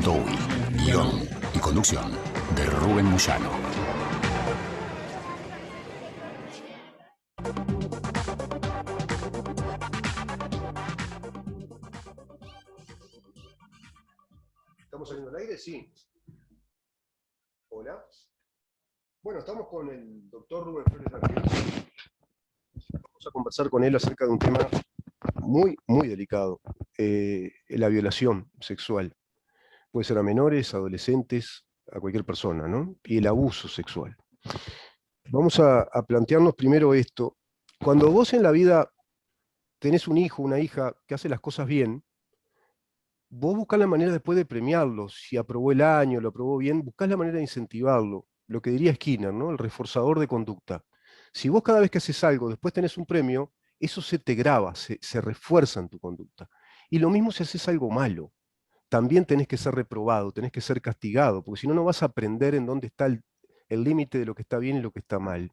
Dowi, guión y conducción de Rubén Moyano. ¿Estamos saliendo al aire? Sí. Hola. Bueno, estamos con el doctor Rubén Flores García. Vamos a conversar con él acerca de un tema muy delicado, la violación sexual. Puede ser a menores, adolescentes, a cualquier persona, ¿no? Y el abuso sexual. Vamos a plantearnos primero esto. Cuando vos en la vida tenés un hijo, una hija que hace las cosas bien, vos buscás la manera después de premiarlo. Si aprobó el año, lo aprobó bien, buscás la manera de incentivarlo. Lo que diría Skinner, ¿no? El reforzador de conducta. Si vos cada vez que haces algo, después tenés un premio, eso se te graba, se refuerza en tu conducta. Y lo mismo si haces algo malo. También tenés que ser reprobado, tenés que ser castigado, porque si no, no vas a aprender en dónde está el límite de lo que está bien y lo que está mal.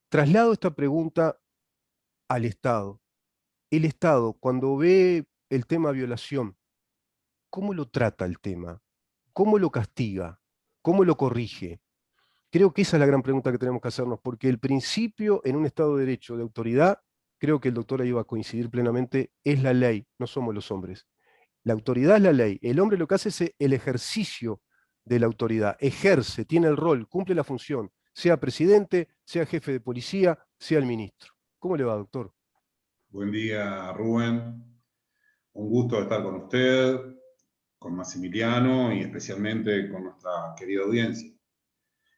Traslado esta pregunta al Estado. El Estado, cuando ve el tema violación, ¿cómo lo trata el tema? ¿Cómo lo castiga? ¿Cómo lo corrige? Creo que esa es la gran pregunta que tenemos que hacernos, porque el principio en un Estado de Derecho, de autoridad, creo que el doctor ahí va a coincidir plenamente, es la ley, no somos los hombres. La autoridad es la ley. El hombre lo que hace es el ejercicio de la autoridad. Ejerce, tiene el rol, cumple la función, sea presidente, sea jefe de policía, sea el ministro. ¿Cómo le va, doctor? Buen día, Rubén. Un gusto estar con usted, con Maximiliano y especialmente con nuestra querida audiencia.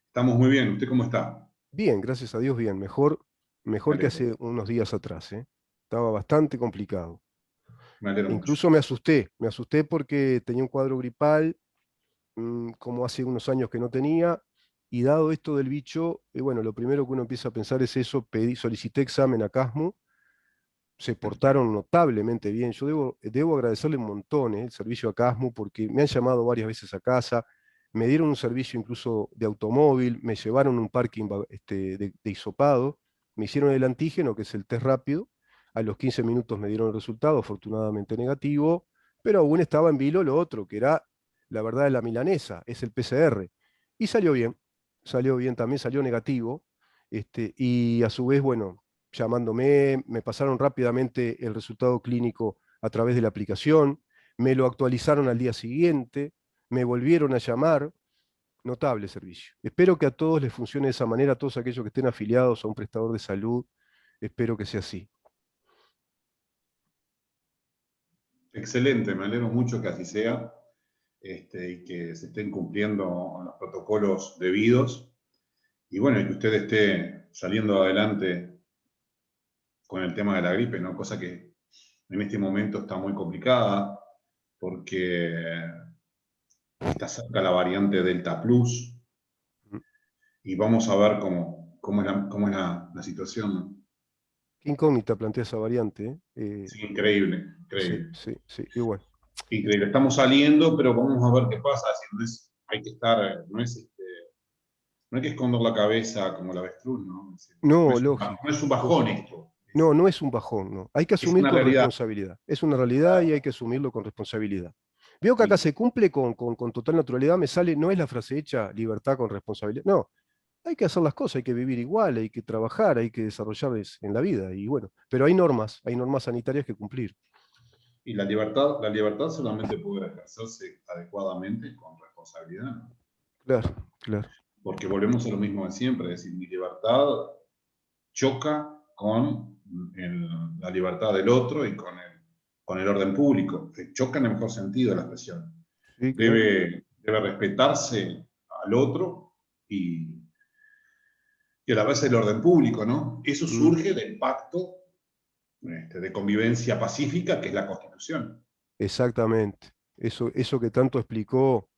Estamos muy bien. ¿Usted cómo está? Bien, gracias a Dios, bien. Mejor que hace unos días atrás, ¿eh? Estaba bastante complicado. Me alegro mucho. Incluso me asusté porque tenía un cuadro gripal, como hace unos años que no tenía, y dado esto del bicho, bueno, lo primero que uno empieza a pensar es eso, solicité examen a Casmo, se portaron notablemente bien. Yo debo agradecerle un montón, el servicio a Casmo, porque me han llamado varias veces a casa, me dieron un servicio incluso de automóvil, me llevaron un parking de hisopado, me hicieron el antígeno, que es el test rápido, a los 15 minutos me dieron el resultado, afortunadamente negativo, pero aún estaba en vilo lo otro, que era la verdad de la milanesa, es el PCR. Y salió bien también, salió negativo, y a su vez, bueno, llamándome, me pasaron rápidamente el resultado clínico a través de la aplicación, me lo actualizaron al día siguiente, me volvieron a llamar, notable servicio. Espero que a todos les funcione de esa manera, a todos aquellos que estén afiliados a un prestador de salud, espero que sea así. Excelente, me alegro mucho que así sea y que se estén cumpliendo los protocolos debidos. Y bueno, y que usted esté saliendo adelante con el tema de la gripe, ¿no? Cosa que en este momento está muy complicada porque está cerca la variante Delta Plus y vamos a ver cómo es la situación, ¿no? Qué incógnita plantea esa variante, ¿eh? Sí, increíble, Sí, increíble. sí, sí, y bueno. Increíble. Estamos saliendo, pero vamos a ver qué pasa. Si no es, hay que estar, no hay que esconder la cabeza como la avestruz, ¿no? Es decir, No, lógico, no es un bajón lógico. esto. No, no es un bajón, no. Hay que Es asumir una con realidad. responsabilidad. Es una realidad y hay que asumirlo con responsabilidad. Veo que acá Y, se cumple con total naturalidad, me sale, no es la frase hecha, libertad con responsabilidad. No, hay que hacer las cosas, hay que vivir igual, hay que trabajar, hay que desarrollarlas en la vida. Y bueno, pero hay normas sanitarias que cumplir. y la libertad solamente puede ejercerse adecuadamente con responsabilidad, ¿no? Claro, claro. Porque volvemos a lo mismo de siempre. Es decir, mi libertad choca con la libertad del otro y con el orden público. Choca en el mejor sentido de la expresión. Sí, claro. Debe respetarse al otro y a la vez el orden público, ¿no? Eso Mm, surge del pacto de convivencia pacífica que es la Constitución. exactamente. Eso que tanto explicó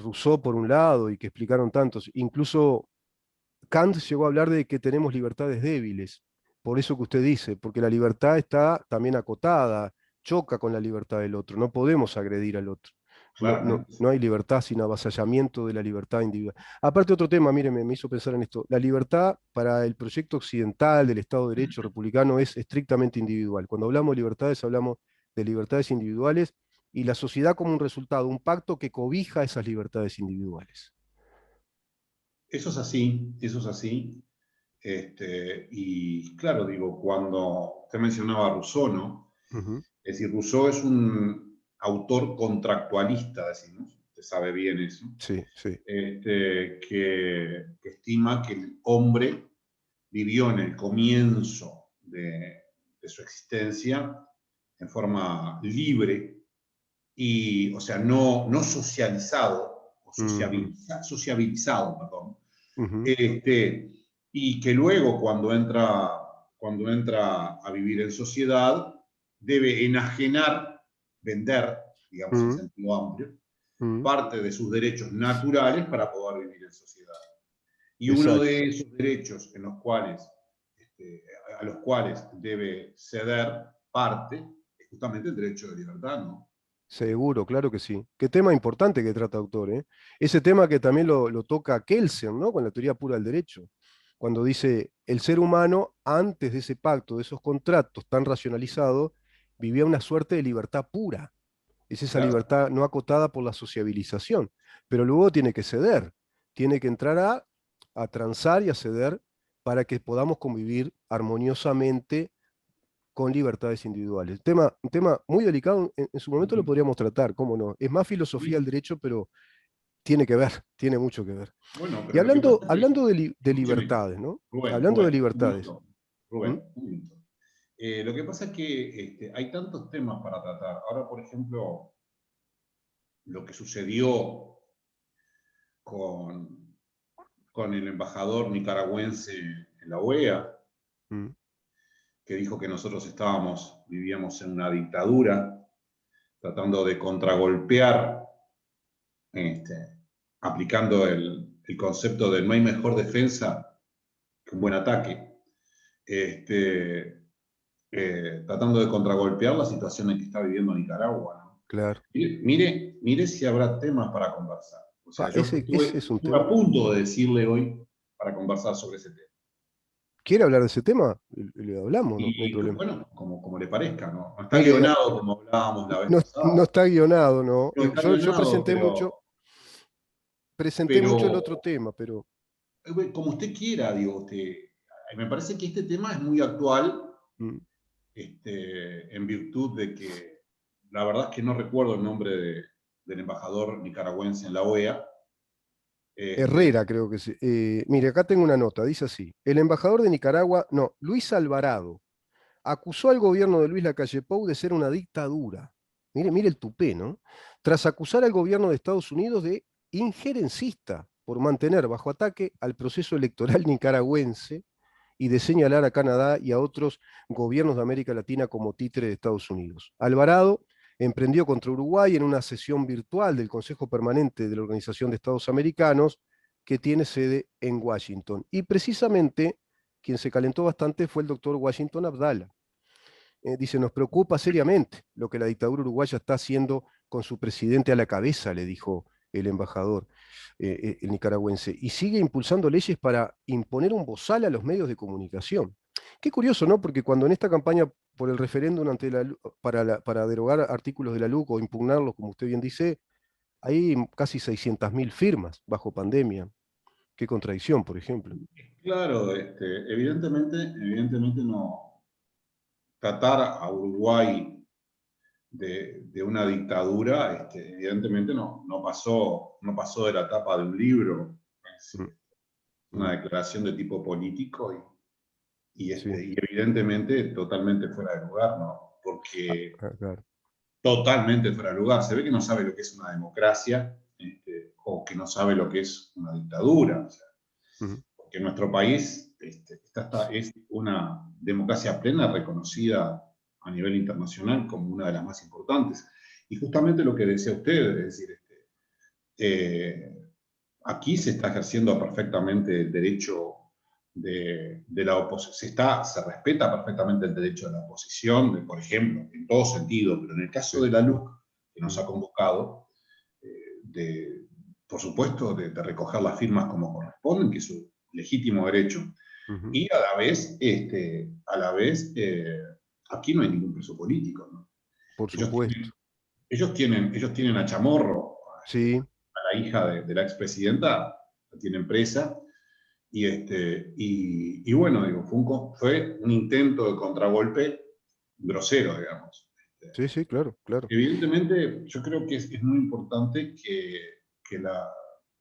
Rousseau por un lado y que explicaron tantos. Incluso Kant llegó a hablar de que tenemos libertades débiles, por eso que usted dice, porque la libertad está también acotada, choca con la libertad del otro, no podemos agredir al otro. No, no, Claramente. no hay libertad sin avasallamiento de la libertad individual. Aparte, otro tema, mire, me hizo pensar en esto. La libertad para el proyecto occidental del Estado de Derecho republicano es estrictamente individual. Cuando hablamos de libertades, hablamos de libertades individuales y la sociedad como un resultado, un pacto que cobija esas libertades individuales. Eso es así, eso es así. Y claro, digo, cuando usted mencionaba a Rousseau, ¿no? Ujú. Es decir, Rousseau es un autor contractualista, decimos, usted sabe bien eso, Sí, sí. que estima que el hombre vivió en el comienzo de su existencia en forma libre y, o sea, no socializado, o Ujú, sociabilizado, perdón, ujú, este, y que luego cuando entra a vivir en sociedad, debe enajenar, vender, digamos en ujú, sentido amplio, ujú. parte de sus derechos naturales para poder vivir en sociedad. Y uno Exacto. de esos derechos en los cuales, a los cuales debe ceder parte es justamente el derecho de libertad, ¿no? Seguro, claro que sí. Qué tema importante que trata autor, ¿eh? Ese tema que también lo toca Kelsen, ¿no? Con la teoría pura del derecho, cuando dice, el ser humano, antes de ese pacto, de esos contratos tan racionalizados, vivía una suerte de libertad pura. Es esa Claro. libertad no acotada por la sociabilización, pero luego tiene que ceder, tiene que entrar a transar y a ceder para que podamos convivir armoniosamente con libertades individuales. Un tema muy delicado, en su momento lo podríamos tratar, ¿cómo no? Es más filosofía del Sí. derecho, pero tiene que ver, tiene mucho que ver. Bueno, Y pero lo que pasa es que, hablando de escúcheme, libertades, ¿no? Rubén, Hablando de Rubén, un libertades. minuto. ¿Mm? Rubén, un minuto. Lo que pasa es que hay tantos temas para tratar. Ahora, por ejemplo, lo que sucedió con, con el embajador nicaragüense en la OEA, ¿Mm? que dijo que nosotros vivíamos en una dictadura, tratando de contragolpear, este, aplicando el concepto de no hay mejor defensa que un buen ataque, este, tratando de contragolpear la situación en que está viviendo Nicaragua, ¿no? Claro. Mire si habrá temas para conversar. O sea, yo Ese es un estuve a tema. punto de decirle hoy para conversar sobre ese tema. ¿Quiere hablar de ese tema? Le hablamos, no, no hay Y problema. bueno, como le parezca, ¿no? No está Mire, guionado como hablábamos la vez no, no pasada. está guionado, ¿no? No está Yo guionado, presenté mucho el pero otro tema, pero como usted quiera, digo, me parece que este tema es muy actual, mm, en virtud de que la verdad es que no recuerdo el nombre del embajador nicaragüense en la OEA. Este, Herrera creo que sí. Mire, acá tengo una nota, dice así. El embajador de Nicaragua, no, Luis Alvarado, acusó al gobierno de Luis Lacalle Pou de ser una dictadura. Mire, mire el tupé, ¿no? Tras acusar al gobierno de Estados Unidos de injerencista por mantener bajo ataque al proceso electoral nicaragüense y de señalar a Canadá y a otros gobiernos de América Latina como títere de Estados Unidos. Alvarado emprendió contra Uruguay en una sesión virtual del Consejo Permanente de la Organización de Estados Americanos, que tiene sede en Washington. Y precisamente quien se calentó bastante fue el doctor Washington Abdala. Dice, nos preocupa seriamente lo que la dictadura uruguaya está haciendo con su presidente a la cabeza, le dijo el embajador, el nicaragüense, y sigue impulsando leyes para imponer un bozal a los medios de comunicación. Qué curioso, ¿no? Porque cuando en esta campaña por el referéndum para derogar artículos de la LUC o impugnarlos, como usted bien dice, hay casi 600.000 firmas bajo pandemia. Qué contradicción, por ejemplo. claro, evidentemente no tratar a Uruguay de una dictadura, evidentemente no pasó de la tapa de un libro, es Mm, una mm, declaración de tipo político sí, y evidentemente totalmente fuera de lugar, ¿no? Porque claro. totalmente fuera de lugar. Se ve que no sabe lo que es una democracia, o que no sabe lo que es una dictadura. O sea, Mm, porque nuestro país es una democracia plena reconocida a nivel internacional como una de las más importantes. Y justamente lo que decía usted, es decir, aquí se está ejerciendo perfectamente el derecho de la oposición, se respeta perfectamente el derecho de la oposición, por ejemplo, en todo sentido, pero en el caso sí, de la LUC, que nos mm, ha convocado, de, por supuesto, de recoger las firmas como corresponden, que es su legítimo derecho, ujú. y a la vez aquí no hay ningún preso político, ¿no? Por Ellos supuesto. ellos tienen a Chamorro, Sí, a la hija de la expresidenta, la tienen presa, y bueno, digo, fue un intento de contragolpe grosero, digamos. sí, sí, claro, claro. Evidentemente, yo creo que es muy importante que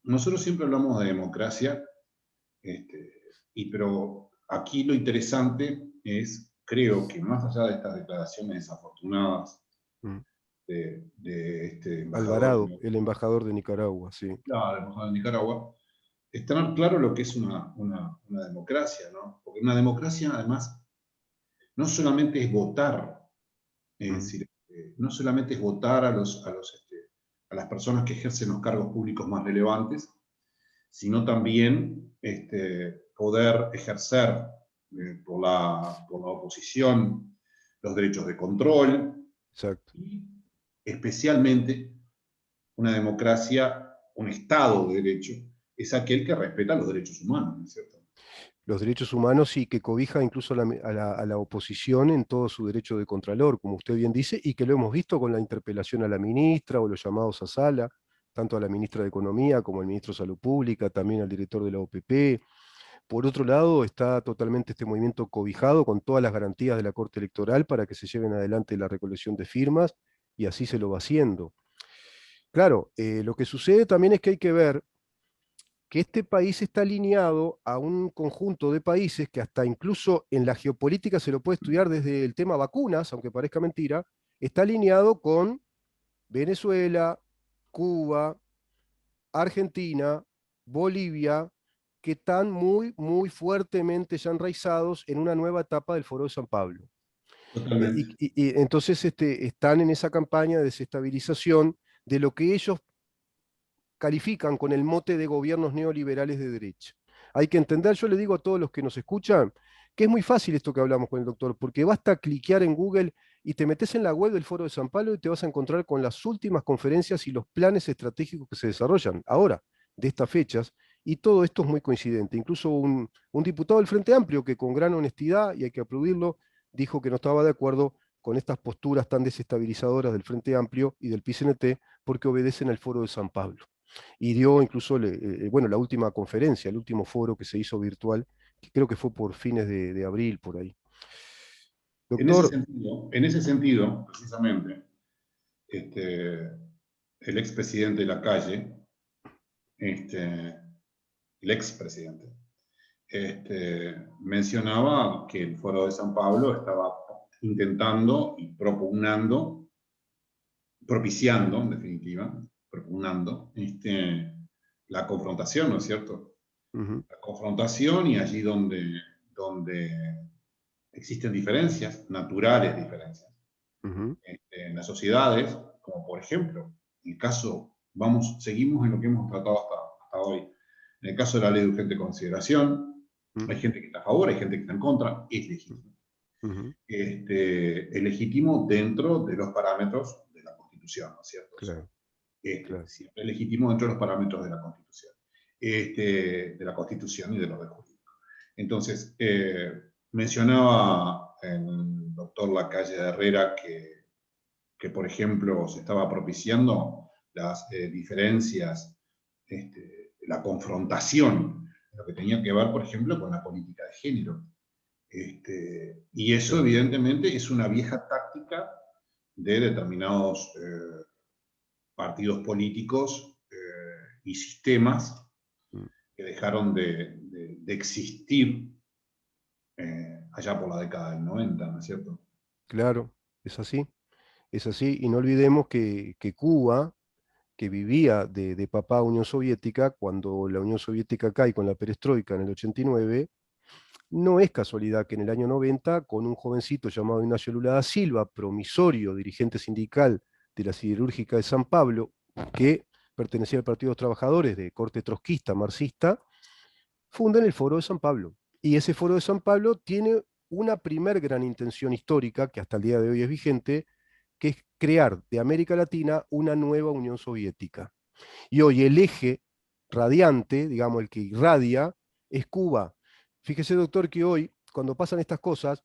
nosotros siempre hablamos de democracia, pero aquí lo interesante es, creo que más allá de estas declaraciones desafortunadas Mm. de este embajador, Alvarado, el embajador de Nicaragua, sí. claro, el embajador de Nicaragua, es tener claro lo que es una democracia, ¿no? Porque una democracia, además, no solamente es votar, es Mm. decir, no solamente es votar a las personas que ejercen los cargos públicos más relevantes, sino también poder ejercer por la oposición los derechos de control, Exacto. y especialmente una democracia, un Estado de Derecho, es aquel que respeta los derechos humanos, ¿no es cierto? Los derechos humanos y que cobija incluso a la oposición en todo su derecho de contralor, como usted bien dice, y que lo hemos visto con la interpelación a la ministra o los llamados a sala, tanto a la ministra de Economía como al ministro de Salud Pública, también al director de la OPP. Por otro lado, está totalmente este movimiento cobijado con todas las garantías de la Corte Electoral para que se lleven adelante la recolección de firmas, y así se lo va haciendo. Claro, lo que sucede también es que hay que ver que este país está alineado a un conjunto de países que hasta incluso en la geopolítica se lo puede estudiar desde el tema vacunas, aunque parezca mentira, está alineado con Venezuela, Cuba, Argentina, Bolivia, que están muy, muy fuertemente ya enraizados en una nueva etapa del Foro de San Pablo. Totalmente. Y entonces están en esa campaña de desestabilización de lo que ellos califican con el mote de gobiernos neoliberales de derecha. Hay que entender, yo le digo a todos los que nos escuchan, que es muy fácil esto que hablamos con el doctor, porque basta cliquear en Google y te metes en la web del Foro de San Pablo y te vas a encontrar con las últimas conferencias y los planes estratégicos que se desarrollan ahora, de estas fechas, y todo esto es muy coincidente. Incluso un diputado del Frente Amplio que con gran honestidad, y hay que aplaudirlo, dijo que no estaba de acuerdo con estas posturas tan desestabilizadoras del Frente Amplio y del PCNT porque obedecen al Foro de San Pablo y dio incluso bueno, la última conferencia, el último foro que se hizo virtual, que creo que fue por fines de abril, por ahí. Doctor, En ese sentido, precisamente, el expresidente Lacalle, el expresidente, mencionaba que el Foro de San Pablo estaba intentando y propiciando, en definitiva, propugnando la confrontación, ¿no es cierto? ujú, La confrontación, y allí donde existen diferencias, naturales diferencias, ujú, en las sociedades, como por ejemplo, en el caso, seguimos en lo que hemos tratado hasta hoy. En el caso de la ley de urgente consideración, ujú, hay gente que está a favor, hay gente que está en contra, es legítimo. ujú, Es legítimo dentro de los parámetros de la Constitución, ¿no es cierto? O sea, claro, claro. siempre es legítimo dentro de los parámetros de la Constitución, de la Constitución y del orden jurídico. Entonces, mencionaba el doctor Lacalle de Herrera por ejemplo, se estaba propiciando las diferencias, la confrontación, lo que tenía que ver, por ejemplo, con la política de género. Y eso, Claro. evidentemente, es una vieja táctica de determinados partidos políticos y sistemas Mm. que dejaron de existir allá por la década del 90, ¿no es cierto? Claro, es así, y no olvidemos que Cuba, que vivía de papá Unión Soviética, cuando la Unión Soviética cae con la perestroika en el 89, no es casualidad que en el año 90, con un jovencito llamado Ignacio Lula da Silva, promisorio dirigente sindical de la Siderúrgica de San Pablo, que pertenecía al Partido de los Trabajadores de corte trotskista, marxista, fundan el Foro de San Pablo. Y ese Foro de San Pablo tiene una primer gran intención histórica, que hasta el día de hoy es vigente, que es crear de América Latina una nueva Unión Soviética. Y hoy el eje radiante, digamos, el que irradia, es Cuba. Fíjese, doctor, que hoy, cuando pasan estas cosas,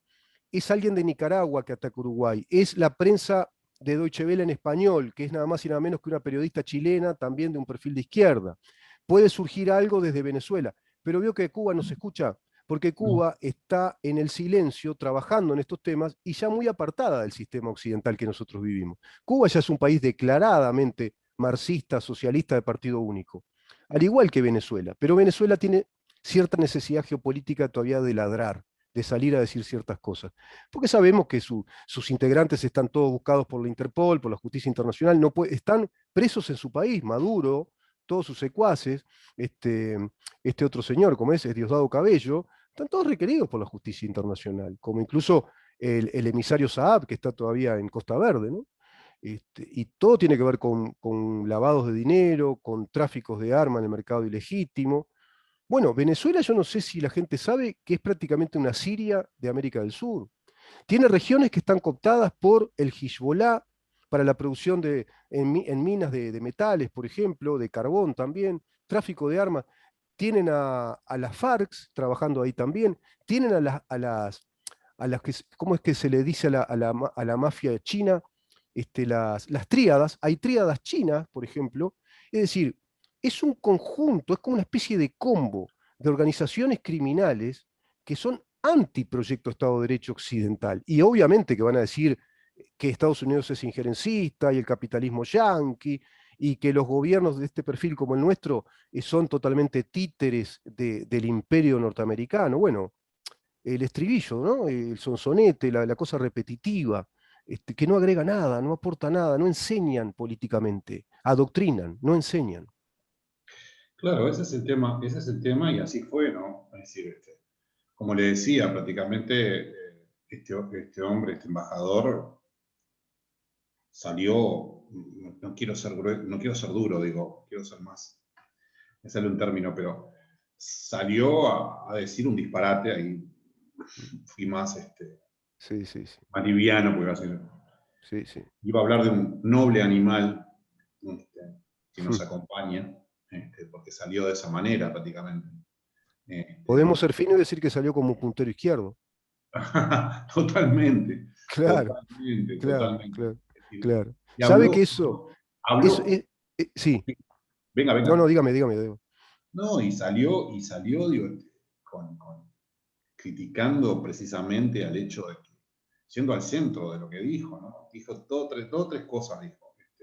es alguien de Nicaragua que ataca Uruguay, es la prensa de Deutsche Welle en español, que es nada más y nada menos que una periodista chilena, también de un perfil de izquierda. Puede surgir algo desde Venezuela, pero veo que Cuba no se escucha, porque No, Cuba está en el silencio trabajando en estos temas y ya muy apartada del sistema occidental que nosotros vivimos. Cuba ya es un país declaradamente marxista, socialista de partido único, al igual que Venezuela, pero Venezuela tiene cierta necesidad geopolítica todavía de ladrar, de salir a decir ciertas cosas, porque sabemos que sus integrantes están todos buscados por la Interpol, por la justicia internacional, no están presos en su país, Maduro, todos sus secuaces, este, este otro señor, como es Diosdado Cabello, están todos requeridos por la justicia internacional, como incluso el emisario Saab, que está todavía en Costa Verde, ¿no? Y todo tiene que ver con lavados de dinero, con tráficos de armas en el mercado ilegítimo. Bueno, Venezuela yo no sé si la gente sabe que es prácticamente una Siria de América del Sur. Tiene regiones que están cooptadas por el Hezbollah para la producción en minas de metales, por ejemplo, de carbón también, tráfico de armas. Tienen a las FARC trabajando ahí también. Tienen a las que, ¿cómo es que se le dice a la mafia china? Las tríadas. Hay tríadas chinas, por ejemplo. Es decir, es un conjunto, es como una especie de combo de organizaciones criminales que son antiproyecto Estado de Derecho occidental. Y obviamente que van a decir que Estados Unidos es injerencista y el capitalismo yanqui, y que los gobiernos de este perfil como el nuestro son totalmente títeres del imperio norteamericano. Bueno, el estribillo, ¿no? El sonsonete, la cosa repetitiva, que no agrega nada, no aporta nada, no enseñan políticamente, adoctrinan, no enseñan. claro, ese es el tema y así fue, ¿no? Es decir, como le decía, prácticamente este hombre, este embajador, salió, no quiero ser no quiero ser duro, digo, quiero ser más, me sale un término, pero salió a decir un disparate, ahí fui más, Sí, sí, sí, más liviano, porque sí, sí. iba a hablar de un noble animal este, que nos Hmm. acompaña, porque salió de esa manera prácticamente. Podemos ser finos y decir que salió como puntero izquierdo. Totalmente, Claro, totalmente, claro, totalmente. claro, Es decir, claro. y ¿Sabe que habló, eso, habló, sí, venga, no, no, venga. dígame, dígame, dígame. No, y salió digo, criticando precisamente al hecho de que, siendo al centro de lo que dijo, ¿no? Dijo dos, tres cosas, dijo.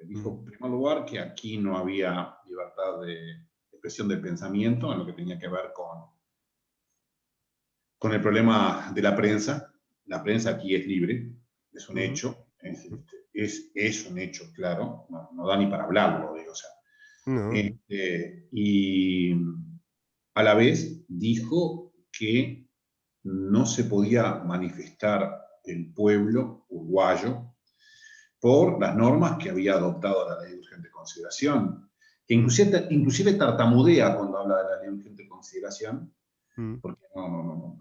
Dijo, en primer lugar, que aquí no había libertad de expresión del pensamiento en lo que tenía que ver con el problema de la prensa. La prensa aquí es libre, es un Ujú, hecho, es un hecho, claro, no da ni para hablarlo, digo, o sea. no, no. Y a la vez dijo que no se podía manifestar el pueblo uruguayo por las normas que había adoptado la ley de urgente consideración, que Mm, inclusive tartamudea cuando habla de la ley de urgente consideración, mm, porque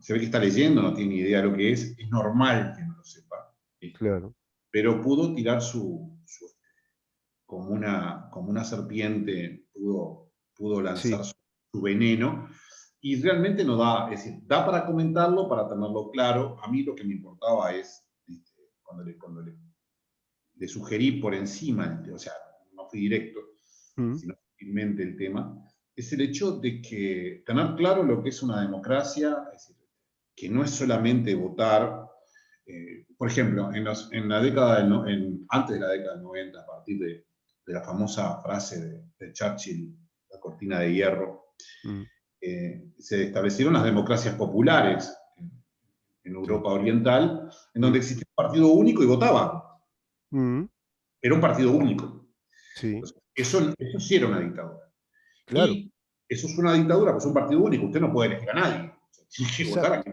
se ve que está leyendo, no tiene ni idea de lo que es normal que no lo sepa, claro. pero pudo tirar como una serpiente, pudo lanzar Sí, su veneno, y realmente no da, es decir, da para comentarlo, para tenerlo claro. A mí lo que me importaba es, cuando le sugerí por encima, o sea, no fui directo, mm, sino sutilmente el tema, es el hecho de que tener claro lo que es una democracia, es decir, que no es solamente votar. Por ejemplo, en la década antes de la década del 90, a partir de la famosa frase de Churchill, la cortina de hierro, mm, se establecieron las democracias populares en sí, Europa Oriental, en donde mm, existía un partido único y votaba. mm, Era un partido único. sí, Entonces, eso sí era una dictadura. claro, Y eso es una dictadura, pues es un partido único. Usted no puede elegir a nadie. Tiene que votar exacto,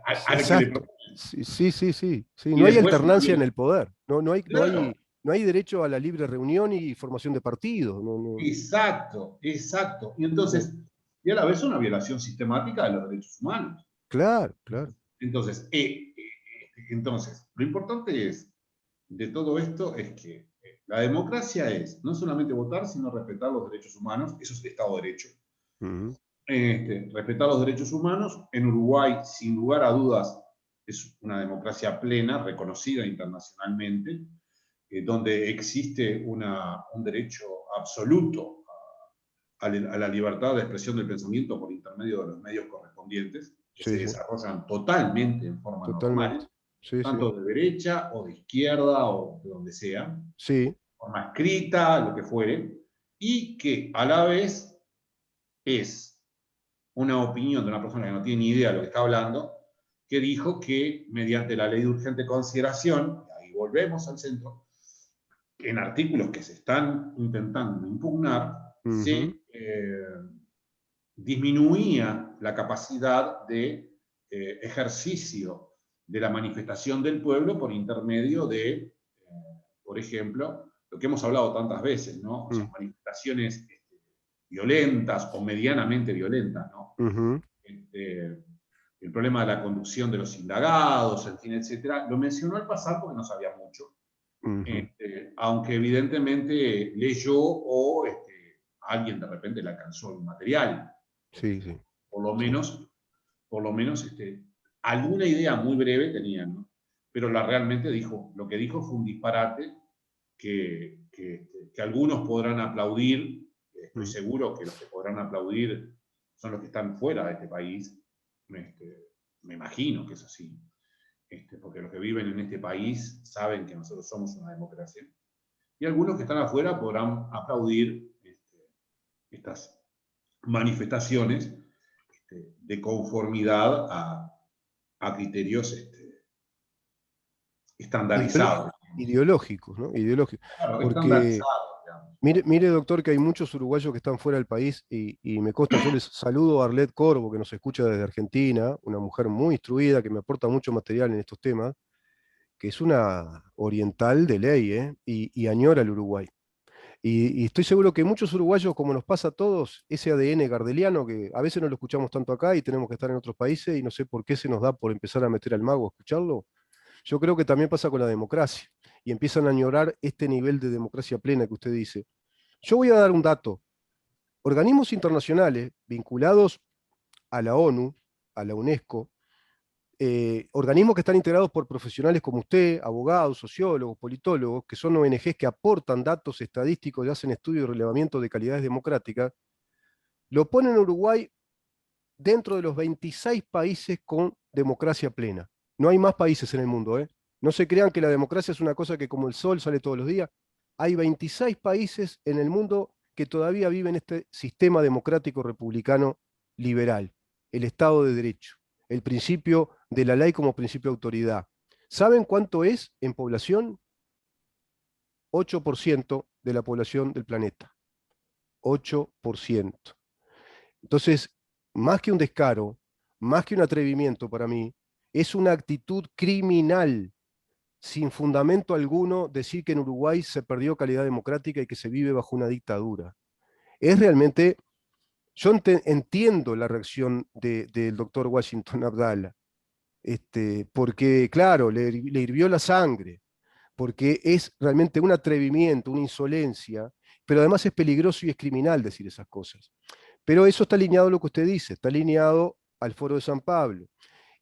al que le exacto. propone. Sí, sí, sí, sí, sí. Y No hay después, alternancia en el poder. No, no hay, no claro, hay, no hay derecho a la libre reunión y formación de partidos. No, no. exacto, exacto. Y No. entonces, y a la vez una violación sistemática de los derechos humanos. Claro, claro. Entonces, lo importante de todo esto es que la democracia es no solamente votar, sino respetar los derechos humanos. Eso es el Estado de Derecho. Mm, Respetar los derechos humanos. En Uruguay, sin lugar a dudas, es una democracia plena, reconocida internacionalmente. donde existe un derecho absoluto a la libertad de expresión del pensamiento por intermedio de los medios correspondientes, que se Sí, sí, desarrollan totalmente en forma totalmente. normal, Sí, sí. tanto de derecha o de izquierda o de donde sea, Sí. forma escrita, lo que fuere, y que a la vez es una opinión de una persona que no tiene ni idea de lo que está hablando, que dijo que mediante la ley de urgente consideración, y ahí volvemos al centro, en artículos que se están intentando impugnar, Ujú. se disminuía la capacidad de ejercicio de la manifestación del pueblo por intermedio de, por ejemplo, lo que hemos hablado tantas veces, ¿no? O sea, manifestaciones violentas o medianamente violentas, ¿no? Ujú. El problema de la conducción de los indagados, en fin, etcétera. Lo mencionó al pasar porque no sabía mucho. Ujú. Aunque evidentemente leyó o alguien de repente le alcanzó el material. Sí, sí. Por lo Sí. menos, por lo menos alguna idea muy breve tenían, ¿no? Pero realmente dijo, lo que dijo fue un disparate que algunos podrán aplaudir. Estoy seguro que los que podrán aplaudir son los que están fuera de este país. Me imagino que es así. Porque los que viven en este país saben que nosotros somos una democracia. Y algunos que están afuera podrán aplaudir estas manifestaciones de conformidad a criterios Ideolo- estandarizados. Ideológicos, ¿no? Ideológicos. Claro, Porque, estandarizados, digamos. mire, doctor, que hay muchos uruguayos que están fuera del país y me consta, yo les saludo a Arlet Corvo, que nos escucha desde Argentina, una mujer muy instruida que me aporta mucho material en estos temas, que es una oriental de ley, ¿eh? Y añora el Uruguay. Y estoy seguro que muchos uruguayos, como nos pasa a todos, ese ADN gardeliano, que a veces no lo escuchamos tanto acá y tenemos que estar en otros países y no sé por qué se nos da por empezar a meter al mago a escucharlo, yo creo que también pasa con la democracia y empiezan a añorar este nivel de democracia plena que usted dice. Yo voy a dar un dato. Organismos internacionales vinculados a la ONU, a la UNESCO, organismos que están integrados por profesionales como usted, abogados, sociólogos, politólogos, que son ONGs que aportan datos estadísticos y hacen estudios de relevamiento de calidades democráticas, lo ponen a Uruguay dentro de los 26 países con democracia plena. No hay más países en el mundo, ¿eh? No se crean que la democracia es una cosa que como el sol sale todos los días. Hay 26 países en el mundo que todavía viven este sistema democrático republicano liberal, el Estado de Derecho, el principio de la ley como principio de autoridad. ¿Saben cuánto es en población? 8% de la población del planeta. 8%. Entonces, más que un descaro, más que un atrevimiento para mí, es una actitud criminal, sin fundamento alguno, decir que en Uruguay se perdió calidad democrática y que se vive bajo una dictadura. Es realmente, yo entiendo la reacción del doctor Washington Abdala, porque, claro, le hirvió la sangre, porque es realmente un atrevimiento, una insolencia, pero además es peligroso y es criminal decir esas cosas. Pero eso está alineado a lo que usted dice, está alineado al Foro de San Pablo.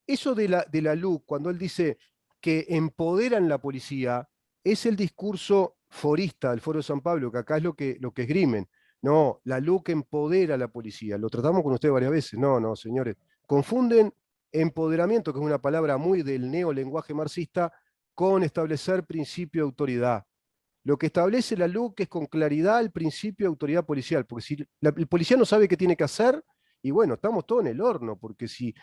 Eso de la LUC, cuando él dice que empoderan la policía, es el discurso forista del Foro de San Pablo, que acá es lo que esgrimen. No, la LUC empodera a la policía. Lo tratamos con usted varias veces. No, no, señores. Confunden empoderamiento, que es una palabra muy del neolenguaje marxista, con establecer principio de autoridad. Lo que establece la LUC es con claridad el principio de autoridad policial, porque si el policía no sabe qué tiene que hacer, y bueno, estamos todos en el horno, porque si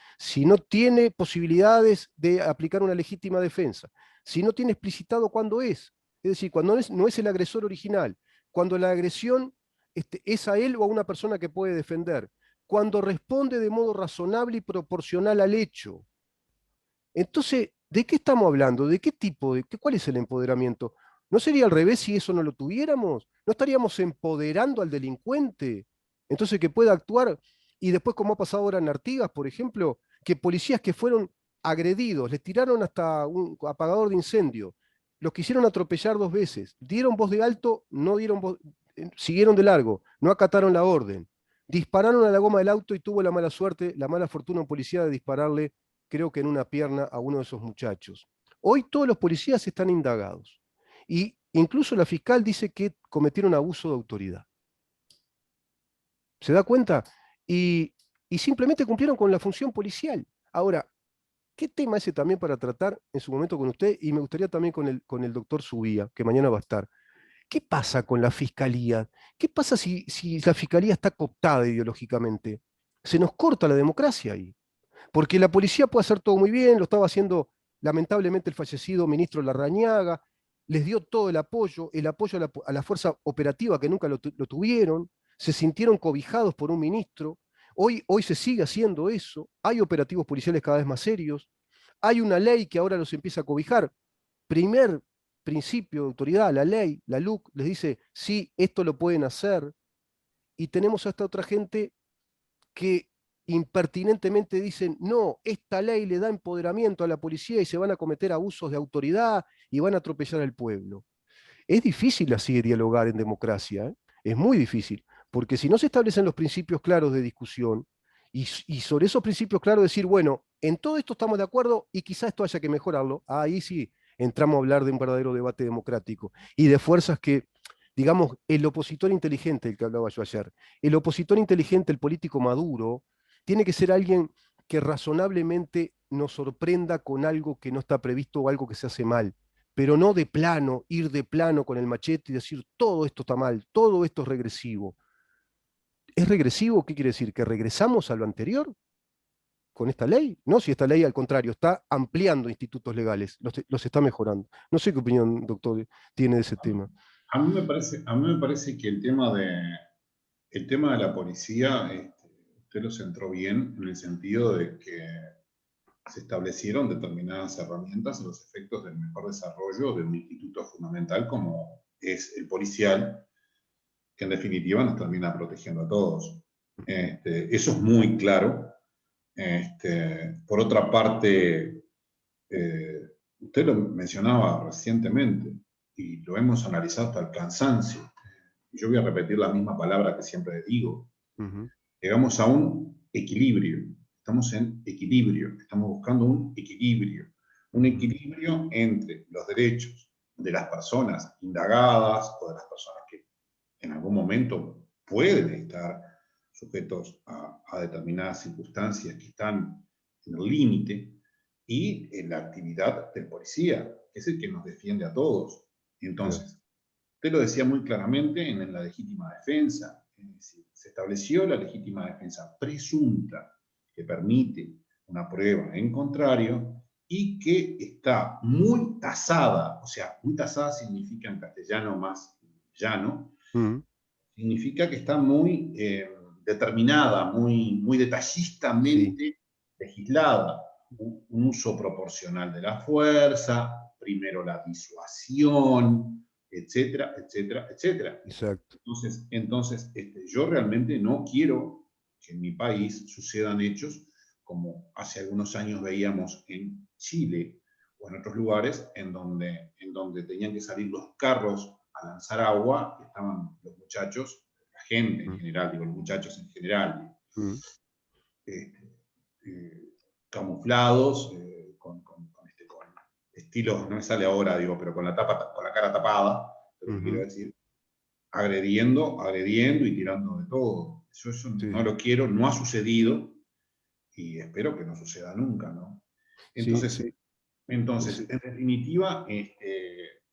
no tiene posibilidades de aplicar una legítima defensa, si no tiene explicitado cuándo es decir, cuando no es el agresor original, cuando la agresión es a él o a una persona que puede defender, cuando responde de modo razonable y proporcional al hecho. Entonces, ¿de qué estamos hablando? ¿De qué tipo? ¿Cuál es el empoderamiento? ¿No sería al revés si eso no lo tuviéramos? ¿No estaríamos empoderando al delincuente? Entonces, que pueda actuar. Y después, como ha pasado ahora en Artigas, por ejemplo, que policías que fueron agredidos, les tiraron hasta un apagador de incendio, los quisieron atropellar 2 veces, dieron voz de alto, no dieron voz, siguieron de largo, no acataron la orden, dispararon a la goma del auto y tuvo la mala suerte, la mala fortuna un policía de dispararle, creo que en una pierna, a uno de esos muchachos. Hoy todos los policías están indagados. Y incluso la fiscal dice que cometieron abuso de autoridad. ¿Se da cuenta? Y, y simplemente cumplieron con la función policial. Ahora, ¿qué tema ese también para tratar en su momento con usted? Y me gustaría también con el doctor Subía, que mañana va a estar. ¿Qué pasa con la fiscalía? ¿Qué pasa si la fiscalía está cooptada ideológicamente? Se nos corta la democracia ahí. Porque la policía puede hacer todo muy bien, lo estaba haciendo lamentablemente el fallecido ministro Larrañaga, les dio todo el apoyo a la fuerza operativa que nunca lo tuvieron, se sintieron cobijados por un ministro. Hoy se sigue haciendo eso, hay operativos policiales cada vez más serios, hay una ley que ahora los empieza a cobijar. Primer principio de autoridad, la ley, la LUC, les dice, sí, esto lo pueden hacer, y tenemos a esta otra gente que impertinentemente dicen, no, esta ley le da empoderamiento a la policía y se van a cometer abusos de autoridad y van a atropellar al pueblo. Es difícil así dialogar en democracia, ¿eh? Es muy difícil, porque si no se establecen los principios claros de discusión y sobre esos principios claros decir, bueno, en todo esto estamos de acuerdo y quizá esto haya que mejorarlo, ahí sí entramos a hablar de un verdadero debate democrático y de fuerzas que, digamos, el opositor inteligente, el que hablaba yo ayer, el opositor inteligente, el político maduro, tiene que ser alguien que razonablemente nos sorprenda con algo que no está previsto o algo que se hace mal, pero no de plano, ir de plano con el machete y decir todo esto está mal, todo esto es regresivo. ¿Es regresivo? ¿Qué quiere decir? ¿Que regresamos a lo anterior con esta ley? No, si esta ley al contrario está ampliando institutos legales, los está mejorando. No sé qué opinión, doctor, tiene de ese tema. A mí me parece que el tema de la policía, usted lo centró bien en el sentido de que se establecieron determinadas herramientas a los efectos del mejor desarrollo de un instituto fundamental como es el policial, que en definitiva nos termina protegiendo a todos. Eso es muy claro. Por otra parte, usted lo mencionaba recientemente y lo hemos analizado hasta el cansancio. Yo voy a repetir la misma palabra que siempre digo. Llegamos a un equilibrio. Estamos en equilibrio. Estamos buscando un equilibrio. Un equilibrio entre los derechos de las personas indagadas o de las personas que en algún momento pueden estar sujetos a determinadas circunstancias que están en el límite, y en la actividad del policía, que es el que nos defiende a todos. Entonces, usted lo decía muy claramente en la legítima defensa, es decir, se estableció la legítima defensa presunta que permite una prueba en contrario y que está muy tasada, o sea, muy tasada significa en castellano más llano, significa que está muy determinada, muy detallistamente legislada. Un uso proporcional de la fuerza, primero la disuasión, etcétera, etcétera, etcétera. Exacto. Entonces yo realmente no quiero que en mi país sucedan hechos como hace algunos años veíamos en Chile o en otros lugares en donde tenían que salir los carros a lanzar agua, estaban los muchachos, la gente en general, digo los muchachos en general, camuflados, con estilos, no me sale ahora, digo, pero con la cara tapada, pero quiero decir, agrediendo y tirando de todo. Eso no lo quiero, no ha sucedido, y espero que no suceda nunca, ¿no? Entonces, en definitiva,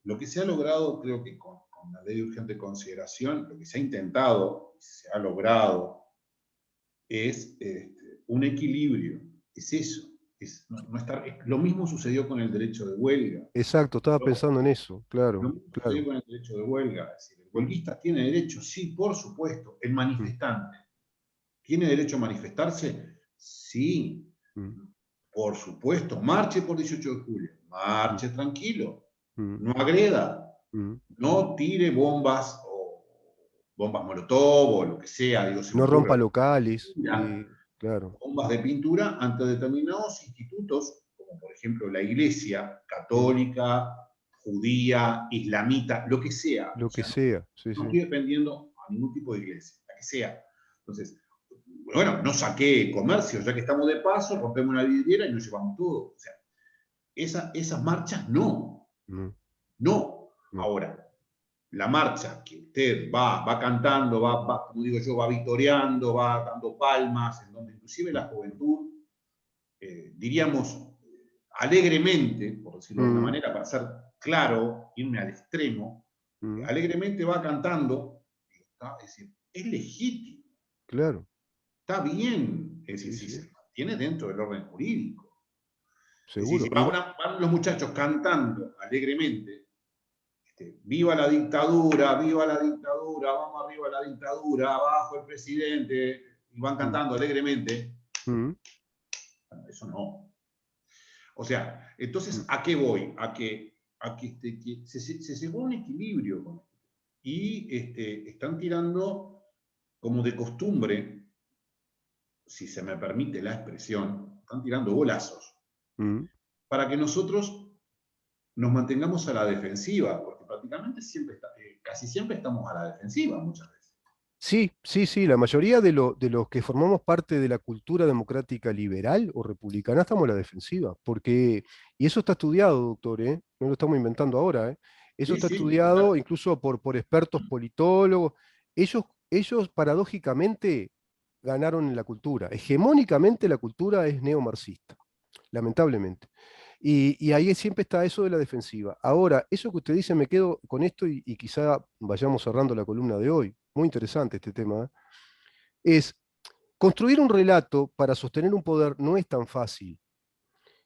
lo que se ha logrado, creo que con la ley de urgente consideración, lo que se ha intentado, se ha logrado, es un equilibrio, es eso. No estar, lo mismo sucedió con el derecho de huelga. Exacto, estaba pensando en eso, claro. Lo mismo sucedió con el derecho de huelga. Es decir, el huelguista tiene derecho, sí, por supuesto. El manifestante tiene derecho a manifestarse, sí, por supuesto. Marche por 18 de julio, marche tranquilo, no agreda, no tire bombas o bombas molotov o lo que sea. Digo, no rompa locales, claro. Bombas de pintura ante determinados institutos, como por ejemplo la Iglesia católica, judía, islamita, lo que sea. Lo que sea, sí, no estoy defendiendo a ningún tipo de iglesia, la que sea. Entonces, bueno, no saqué comercio, ya que estamos de paso, rompemos una vidriera y nos llevamos todo. O sea, esas marchas no. Ahora, la marcha que usted va cantando, como digo yo, va vitoreando, va dando palmas, en donde inclusive la juventud, diríamos, alegremente, por decirlo de alguna manera, para ser claro, irme al extremo, alegremente va cantando, es decir, es legítimo, Claro. está bien, es decir, Sí, si sí, se mantiene dentro del orden jurídico. Es decir, seguro. si van los muchachos cantando alegremente, viva la dictadura, vamos arriba la dictadura, abajo el presidente, y van cantando alegremente, eso no. O sea, entonces, ¿a qué voy? A que se llegó a un equilibrio con esto. Y están tirando como de costumbre, si se me permite la expresión, están tirando bolazos para que nosotros nos mantengamos a la defensiva, porque prácticamente casi siempre estamos a la defensiva muchas veces. Sí, sí, sí, la mayoría de los que formamos parte de la cultura democrática liberal o republicana estamos a la defensiva, porque, y eso está estudiado, doctor, ¿eh? No lo estamos inventando ahora, ¿eh? Eso Sí, está sí, estudiado incluso por expertos politólogos. Ellos paradójicamente ganaron en la cultura. Hegemónicamente la cultura es neomarxista, lamentablemente. Y ahí siempre está eso de la defensiva. Ahora, eso que usted dice, me quedo con esto y quizá vayamos cerrando la columna de hoy. Muy interesante este tema, ¿eh? Es construir un relato para sostener un poder no es tan fácil.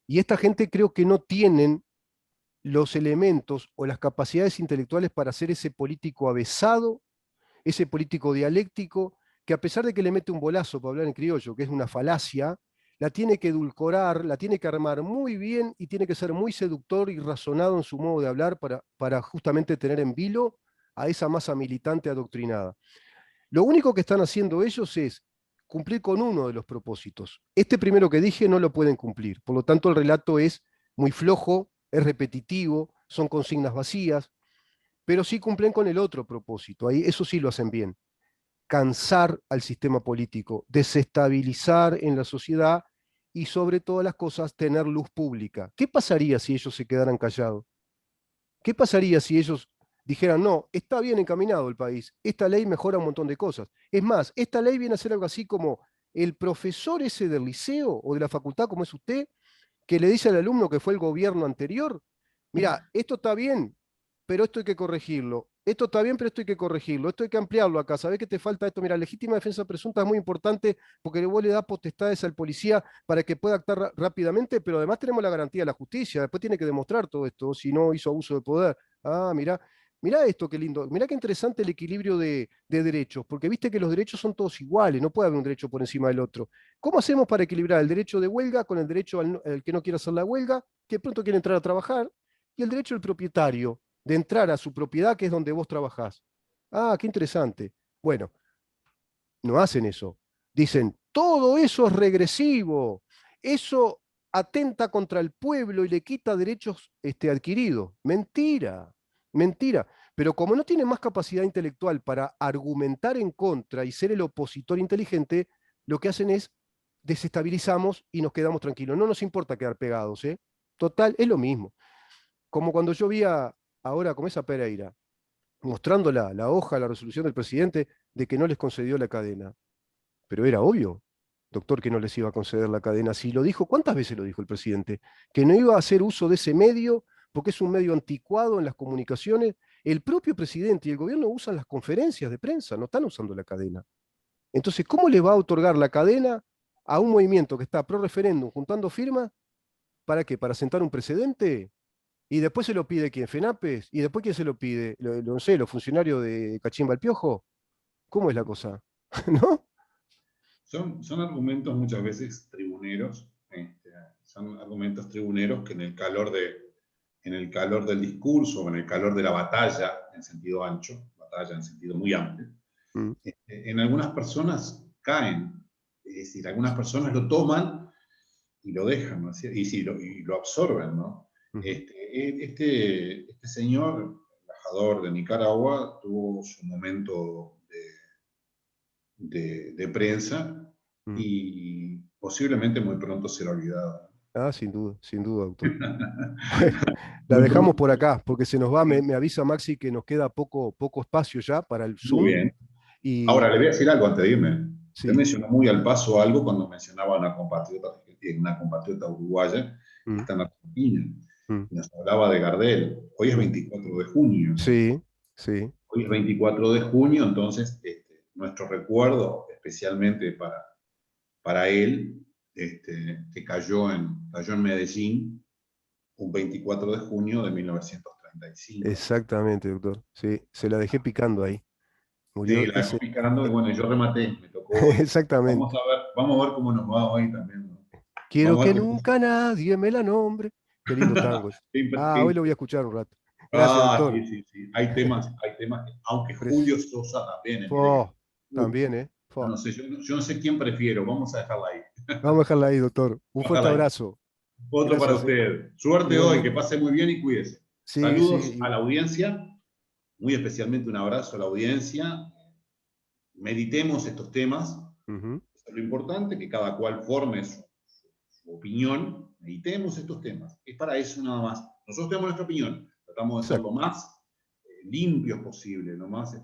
Y esta gente creo que no tienen los elementos o las capacidades intelectuales para ser ese político avesado, ese político dialéctico, que a pesar de que le mete un bolazo, para hablar en criollo, que es una falacia, la tiene que edulcorar, la tiene que armar muy bien y tiene que ser muy seductor y razonado en su modo de hablar para justamente tener en vilo a esa masa militante adoctrinada. Lo único que están haciendo ellos es cumplir con uno de los propósitos. Este primero que dije no lo pueden cumplir, por lo tanto el relato es muy flojo, es repetitivo, son consignas vacías, pero sí cumplen con el otro propósito, ahí eso sí lo hacen bien, cansar al sistema político, desestabilizar en la sociedad y sobre todas las cosas tener luz pública. ¿Qué pasaría si ellos se quedaran callados? ¿Qué pasaría si ellos dijeran, no, está bien encaminado el país, esta ley mejora un montón de cosas? Es más, esta ley viene a ser algo así como el profesor ese del liceo o de la facultad, como es usted, que le dice al alumno que fue el gobierno anterior, mira, esto está bien, pero esto hay que corregirlo. Esto está bien, pero esto hay que corregirlo. Esto hay que ampliarlo acá. ¿Sabés que te falta esto? Mira, legítima defensa presunta es muy importante porque vos le das potestades al policía para que pueda actuar rápidamente, pero además tenemos la garantía de la justicia. Después tiene que demostrar todo esto, si no hizo abuso de poder. Ah, mira, mira esto, qué lindo. Mira qué interesante el equilibrio de derechos, porque viste que los derechos son todos iguales, no puede haber un derecho por encima del otro. ¿Cómo hacemos para equilibrar el derecho de huelga con el derecho al que no quiere hacer la huelga, que pronto quiere entrar a trabajar, y el derecho del propietario de entrar a su propiedad, que es donde vos trabajás? Ah, qué interesante. Bueno, no hacen eso. Dicen, todo eso es regresivo, eso atenta contra el pueblo y le quita derechos adquiridos. Mentira, mentira. Pero como no tienen más capacidad intelectual para argumentar en contra y ser el opositor inteligente, lo que hacen es desestabilizamos y nos quedamos tranquilos. No nos importa quedar pegados, ¿eh? Total, es lo mismo. Como cuando yo vi ahora como esa Pereira, mostrando la hoja, la resolución del presidente de que no les concedió la cadena. Pero era obvio, doctor, que no les iba a conceder la cadena. Si lo dijo, ¿cuántas veces lo dijo el presidente? Que no iba a hacer uso de ese medio porque es un medio anticuado en las comunicaciones. El propio presidente y el gobierno usan las conferencias de prensa, no están usando la cadena. Entonces, ¿cómo le va a otorgar la cadena a un movimiento que está pro referéndum juntando firmas? ¿Para qué? ¿Para sentar un precedente? Y después se lo pide quién, FENAPES, y después quién se lo pide, no sé, los funcionarios de Cachimba el Piojo. ¿Cómo es la cosa? ¿No? Son argumentos muchas veces tribuneros, son argumentos tribuneros que en el calor del discurso, en el calor de la batalla, en sentido ancho, batalla en sentido muy amplio, Mm. en algunas personas caen. Es decir, algunas personas lo toman y lo dejan, ¿no? Y lo absorben, ¿no? Ujú. Este señor, embajador de Nicaragua, tuvo su momento de prensa Mm. y posiblemente muy pronto será olvidado. Ah, sin duda, doctor. La dejamos por acá, porque se nos va, me avisa Maxi que nos queda poco espacio ya para el Muy Zoom. bien. Ahora, Y le voy a decir algo antes de irme. Usted sí, mencionó muy al paso algo cuando mencionaba a una compatriota uruguaya que mm, está en Argentina. mm, Nos hablaba de Gardel. Hoy es mm, 24 de junio. sí, sí, Hoy es 24 de junio, entonces nuestro recuerdo, especialmente para él, que cayó en Medellín un 24 de junio de 1935. exactamente, doctor. Sí, se la dejé picando ahí. Sí, Murió la dejó ese. picando y bueno, yo rematé, me tocó hoy. Exactamente. Vamos a ver cómo nos va hoy también, ¿no? Quiero Vamos a que ver qué nunca nadie me la nombre. Qué lindo tango ese. qué Ah, hoy lo voy a escuchar un rato. Gracias, Ah, doctor. sí, sí, sí. Hay temas que, aunque Pres- Julio Sosa también, mire que, Fo, uf, también, ¿eh? yo Fo. no sé, yo no sé quién prefiero, vamos a dejarla ahí. Vamos a dejarla ahí, doctor. Un Vamos a fuerte dejarla ahí. abrazo. Otro para Gracias, ¿eh? usted. Suerte hoy, que Igualmente. pase muy bien y cuídese. Sí, sí. Saludos a la audiencia, muy especialmente un abrazo a la audiencia. Meditemos estos temas. Ujú, Eso es lo importante, que cada cual forme su opinión. Meditemos estos temas. Es para eso nada más. Nosotros tenemos nuestra opinión. Tratamos de ser lo exacto. más limpios posible, lo más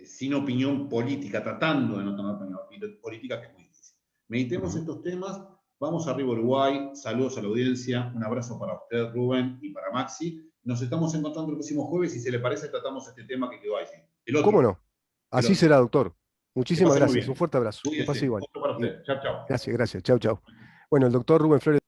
sin opinión política, tratando de no tener opinión política, que es muy difícil. Meditemos Ujú. estos temas. Vamos arriba Uruguay. Saludos a la audiencia. Un abrazo para usted, Rubén, y para Maxi. Nos estamos encontrando el próximo jueves y si se le parece tratamos este tema que quedó ahí. El ¿Cómo otro. no? El Así otro. será, doctor. Que Muchísimas pase muy gracias. Un bien. fuerte abrazo. Que pase Cuídese. igual. Otro para Y usted. Chao, chao. gracias, gracias. Chau, chau. Bueno, el doctor Rubén Flores.